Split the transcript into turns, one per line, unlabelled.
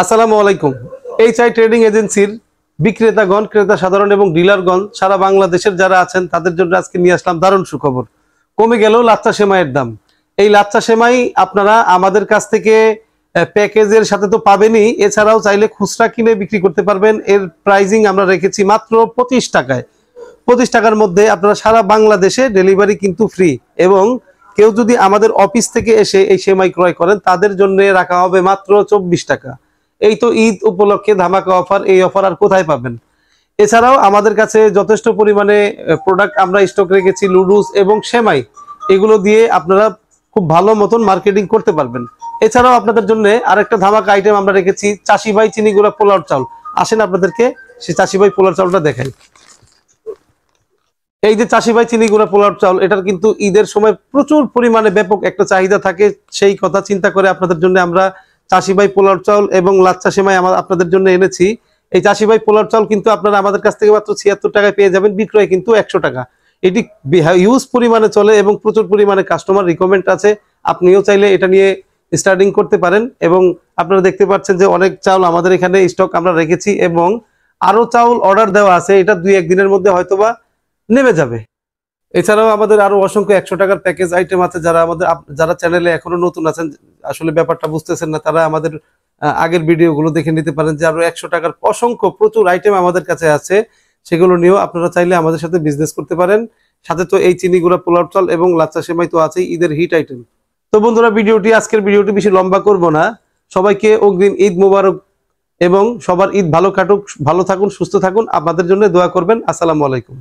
আসসালামু আলাইকুম। HI trading এজেন্সির বিক্রেতাগণ, ক্রেতা সাধারণ এবং ডিলারগণ সারা বাংলাদেশের যারা আছেন তাদের জন্য আজকে নিয়ে আসলাম দারুণ সুখবর। কমে গেল লাচ্ছা সেমাইয়ের দাম। এই লাচ্ছা সেমাই আপনারা আমাদের কাছ থেকে প্যাকেজের সাথে তো পাবেনই, এছাড়াও চাইলে খুচরা কিনে বিক্রি করতে পারবেন। এর প্রাইজিং আমরা রেখেছি মাত্র 25 টাকায়। 25 টাকার মধ্যে আপনারা সারা বাংলাদেশে ডেলিভারি কিন্তু ফ্রি, এবং কেউ যদি আমাদের অফিস থেকে এসে এই সেমাই ক্রয় করেন তাদের জন্য রাখা হবে মাত্র 24 টাকা। এই তো ঈদ উপলক্ষে ধামাকা অফার, এই অফার আর কোথায় পাবেন? এছাড়াও আমাদের কাছে যথেষ্ট পরিমাণে প্রোডাক্ট আমরা স্টক রেখেছি, লুডুস এবং সেমাই, এগুলো দিয়ে আপনারা খুব ভালো মতন মার্কেটিং করতে পারবেন। এছাড়াও আপনাদের জন্য আরেকটা ধামাকা আইটেম আমরা রেখেছি, চাষি ভাই চিনি গুঁড়া পোলাও চাউল। আসেন আপনাদেরকে সেই চাষি ভাই পোলাও চাউলটা দেখাই। এই যে চাষি ভাই চিনি গুঁড়া পোলাও চাউল, এটার কিন্তু ঈদের সময় প্রচুর পরিমাণে ব্যাপক একটা চাহিদা থাকে। সেই কথা চিন্তা করে আপনাদের জন্য আমরা চাষি ভাই পোলাও চাউল এবং লাচ্ছা সেমাই আপনাদের জন্য এনেছি। এই চাষি ভাই পোলাও চাউল কিন্তু আপনারা আমাদের কাছ থেকে মাত্র 76 টাকায় পেয়ে যাবেন, বিক্রয় কিন্তু 100 টাকা। এটি হিউজ পরিমাণে চলে এবং প্রচুর পরিমাণে কাস্টমার রিকমেন্ড আছে। আপনিও চাইলে এটা নিয়ে স্টার্টিং করতে পারেন। এবং আপনারা দেখতে পাচ্ছেন যে অনেক চাউল আমাদের এখানে স্টক আমরা রেখেছি, এবং আরো চাউল অর্ডার দেওয়া আছে, এটা 2-1 দিনের মধ্যে হয়তোবা নেমে যাবে। এছাড়াও আমাদের আরো অসংখ্য 100 টাকার প্যাকেজ আইটেম আছে। যারা চ্যানেলে এখনো নতুন আছেন, আসলে ব্যাপারটা বুঝতেছেন না, তারা আমাদের আগের ভিডিওগুলো দেখে নিতে পারেন যে আরো 100 টাকার অসংখ্য প্রচুর আইটেম আমাদের কাছে আছে। সেগুলো নিয়েও আপনারা চাইলে আমাদের সাথে বিজনেস করতে পারেন। সাথে তো এই চিনি গুঁড়া পোলাও চাল এবং লাচ্ছা সেমাই তো আছেই, ঈদের হিট আইটেম। তো বন্ধুরা, আজকের ভিডিওটি বেশি লম্বা করব না। সবাইকে অগ্রিম ঈদ মোবারক, এবং সবার ঈদ ভালো কাটুক, ভালো থাকুন, সুস্থ থাকুন। আপনাদের জন্য দোয়া করবেন। আসসালামু আলাইকুম।